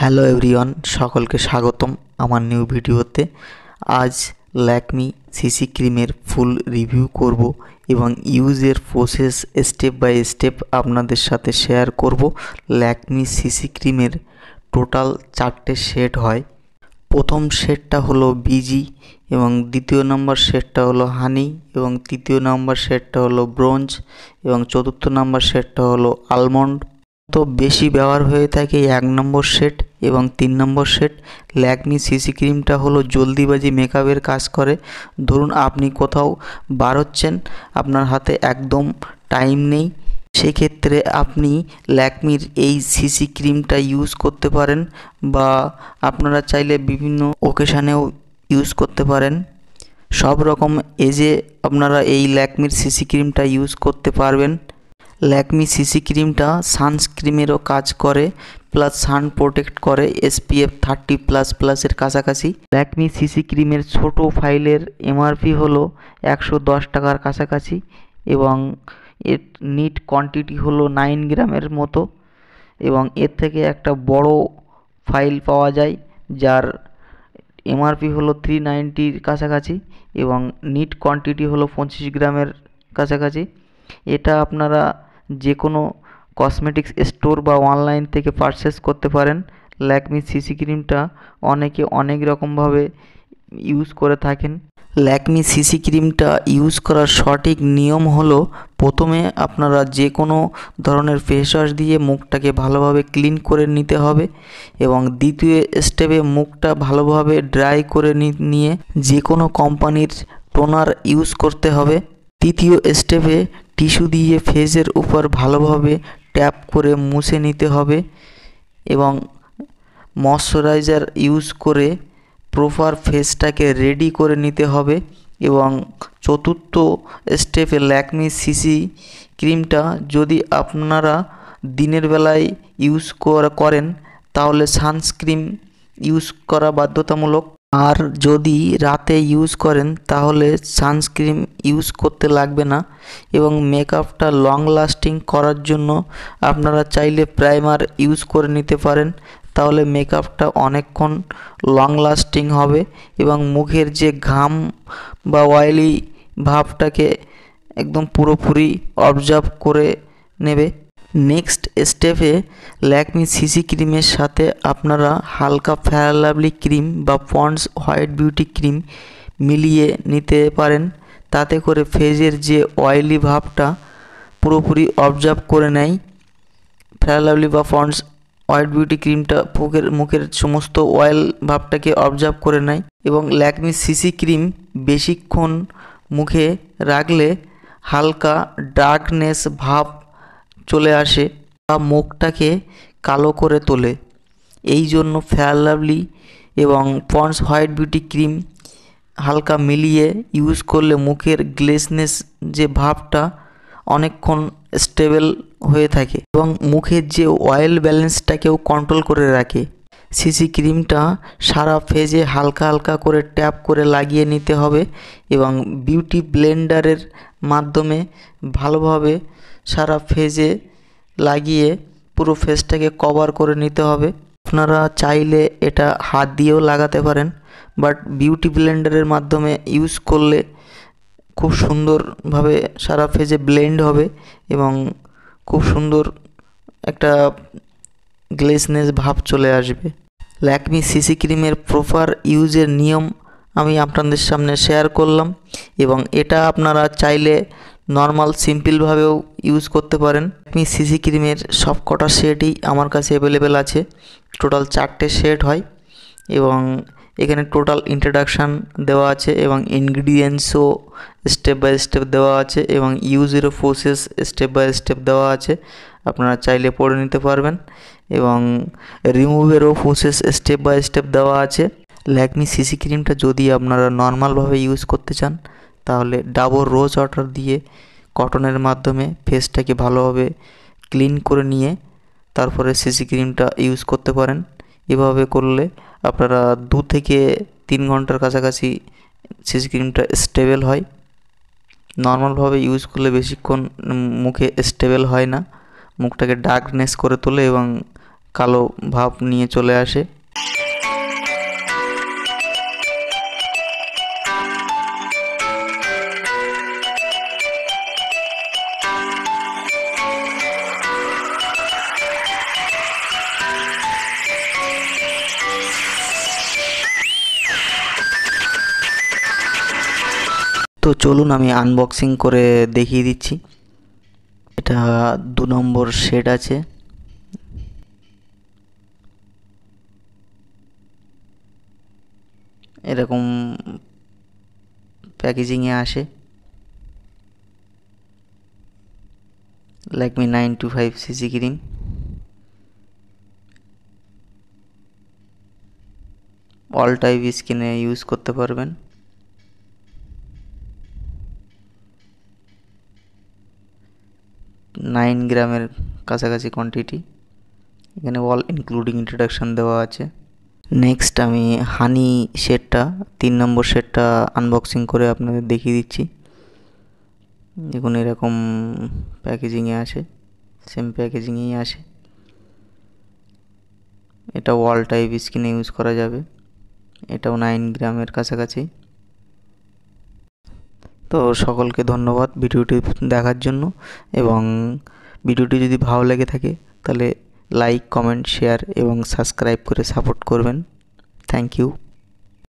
Hello everyone, সকলকে স্বাগতম আমার নিউ ভিডিওতে। আজ ল্যাকমি সিসি ক্রিমের ফুল রিভিউ করব এবং ইউজের প্রসেস স্টেপ বাই স্টেপ আপনাদের সাথে শেয়ার করব। ল্যাকমি সিসি ক্রিমের টোটাল 4টে শেড হয়। প্রথম শেডটা হলো বিজি এবং দ্বিতীয় নম্বর শেডটা হলো হানি এবং তৃতীয় নম্বর শেডটা হলো ব্রোঞ্জ এবং চতুর্থ নম্বর শেডটা হলো আলমন্ড। তো বেশি ব্যবহার হয়ে থাকে 1 নম্বর সেট এবং 3 নম্বর সেট। ল্যাকমি সিসি ক্রিমটা হলো জলদিবাজি মেকআপের কাজ করে। ধরুন আপনি কোথাও বার হচ্ছেন, আপনার হাতে একদম টাইম নেই, সেক্ষেত্রে আপনি ল্যাকমির এই সিসি ক্রিমটা ইউজ করতে পারেন বা আপনারা চাইলে বিভিন্ন ওকেশানেও ইউজ করতে পারেন। সব রকম এজে আপনারা এই ল্যাকমির সিসি ক্রিমটা ইউজ করতে পারবেন। ল্যাকমি সিসি ক্রিমটা সানস্ক্রিমেরও কাজ করে, প্লাস সান প্রোটেক্ট করে SPF 30++ এর কাছাকাছি। ল্যাকমি সিসি ক্রিমের ছোট ফাইলের MRP হলো 110 টাকার কাছাকাছি এবং এর নিট কোয়ান্টিটি হলো 9 গ্রামের মতো এবং এর থেকে একটা বড় ফাইল পাওয়া যায় যার MRP হলো 390 কাছাকাছি এবং নিট কোয়ান্টিটি হলো 25 গ্রামের কাছাকাছি। এটা আপনারা যে কোনো কসমেটিক্স স্টোর বা অনলাইন থেকে পারচেস করতে পারেন। ল্যাকমি সিসি ক্রিমটা অনেকে অনেক রকমভাবে ইউজ করে থাকেন। ল্যাকমি সিসি ক্রিমটা ইউজ করার সঠিক নিয়ম হলো, প্রথমে আপনারা যে কোনো ধরনের ফেস ওয়াশ দিয়ে মুখটাকে ভালোভাবে ক্লিন করে নিতে হবে এবং দ্বিতীয় স্টেপে মুখটা ভালোভাবে ড্রাই করে নিয়ে যে কোনো কোম্পানির টোনার ইউজ করতে হবে। তৃতীয় স্টেপে টিস্যু দিয়ে ফেসের উপর ভালোভাবে ট্যাপ করে মুছে নিতে হবে এবং ময়শ্চারাইজার ইউজ করে প্রপার ফেসটাকে রেডি করে নিতে হবে। এবং চতুর্থ স্টেপে ল্যাকমি সিসি ক্রিমটা যদি আপনারা দিনের বেলায় ইউজ করেন তাহলে সানস্ক্রিন ইউজ করা বাধ্যতামূলক, আর যদি রাতে ইউজ করেন তাহলে সানস্ক্রিন ইউজ করতে লাগবে না। এবং মেকআপটা লং লাস্টিং করার জন্য আপনারা চাইলে প্রাইমার ইউজ করে নিতে পারেন, তাহলে মেকআপটা অনেকক্ষণ লং লাস্টিং হবে এবং মুখের যে ঘাম বা অয়েলি ভাবটাকে একদম পুরোপুরি অবজার্ভ করে নেবে। নেক্সট স্টেপে ল্যাকমি সিসি ক্রিমের সাথে আপনারা হালকা ফেয়ার লাভলি ক্রিম বা পন্ডস হোয়াইট বিউটি ক্রিম মিলিয়ে নিতে পারেন, তাতে করে ফেসের যে অয়েলি ভাবটা পুরোপুরি অবজার্ভ করে নেয়। ফেয়ার লাভলি বা পন্ডস হোয়াইট বিউটি ক্রিমটা মুখের সমস্ত অয়েল ভাবটাকে অবজার্ভ করে নেয় এবং ল্যাকমি সিসি ক্রিম বেশিক্ষণ মুখে রাখলে হালকা ডার্কনেস ভাব চলে আসে বা মুখটাকে কালো করে তোলে। এই জন্য ফেয়ার লাভলি এবং পন্ডস হোয়াইট বিউটি ক্রিম হালকা মিলিয়ে ইউজ করলে মুখের গ্লেসনেস যে ভাবটা অনেকক্ষণ স্টেবল হয়ে থাকে এবং মুখের যে অয়েল ব্যালেন্সটাকেও কন্ট্রোল করে রাখে। সিসি ক্রিমটা সারা ফেসে হালকা হালকা করে ট্যাপ করে লাগিয়ে নিতে হবে এবং বিউটি ব্লেন্ডারের মাধ্যমে ভালোভাবে সারা ফেসে লাগিয়ে পুরো ফেসটাকে কভার করে নিতে হবে। আপনারা চাইলে এটা হাত দিয়েও লাগাতে পারেন, বাট বিউটি ব্লেন্ডারের মাধ্যমে ইউজ করলে খুব সুন্দরভাবে সারা ফেসে ব্লেন্ড হবে এবং খুব সুন্দর একটা গ্লেসনেস ভাব চলে আসবে। ল্যাকমি সিসি ক্রিমের প্রপার ইউজের নিয়ম আমি আপনাদের সামনে শেয়ার করলাম এবং এটা আপনারা চাইলে নর্মাল সিম্পলভাবেও ইউজ করতে পারেন। ল্যাকমি সিসি ক্রিমের সব কটা শেডই আমার কাছে অ্যাভেলেবেল আছে। টোটাল 4টে শেড হয় এবং এখানে টোটাল ইন্ট্রোডাকশান দেওয়া আছে এবং ইনগ্রিডিয়েন্টসও স্টেপ বাই স্টেপ দেওয়া আছে এবং ইউজেরও প্রসেস স্টেপ বাই স্টেপ দেওয়া আছে, আপনারা চাইলে পড়ে নিতে পারবেন এবং রিমুভেরও প্রসেস স্টেপ বাই স্টেপ দেওয়া আছে। ল্যাকমি সিসি ক্রিমটা যদি আপনারা নর্মালভাবে ইউজ করতে চান তাহলে ডাবর রোজ ওয়াটার দিয়ে কটনের মাধ্যমে ফেসটাকে ভালোভাবে ক্লিন করে নিয়ে তারপরে সিসি ক্রিমটা ইউজ করতে পারেন। এভাবে করলে আপনারা 2 থেকে 3 ঘন্টার কাছাকাছি সিসি ক্রিমটা স্টেবল হয়। নর্মালভাবে ইউজ করলে বেশিক্ষণ মুখে স্টেবল হয় না, মুখটাকে ডার্কনেস করে তোলে এবং কালো ভাব নিয়ে চলে আসে। তো চলুন আমি আনবক্সিং করে দেখিয়ে দিচ্ছি। এটা 2 নম্বর শেড আছে। এরকম প্যাকেজিংয়ে আসে। Lakme 9to5 CC Cream। All type স্কিনে ইউজ করতে পারবেন। নাইন গ্রামের কাছাকাছি কোয়ান্টিটি। এখানে অল ইনক্লুডিং ইন্ট্রোডাকশান দেওয়া আছে। নেক্সট আমি হানি শেডটা 3 নম্বর শেডটা আনবক্সিং করে আপনাদের দেখিয়ে দিচ্ছি। দেখুন এরকম প্যাকেজিংয়ে আসে, সেম প্যাকেজিংয়েই আসে। এটা ওয়াল টাইপ স্কিনে ইউজ করা যাবে। এটাও 9 গ্রামের কাছাকাছি। তো সকলকে ধন্যবাদ ভিডিওটি দেখার জন্য, এবং ভিডিওটি যদি ভালো লেগে থাকে তাহলে লাইক, কমেন্ট, শেয়ার এবং সাবস্ক্রাইব করে সাপোর্ট করবেন। Thank you.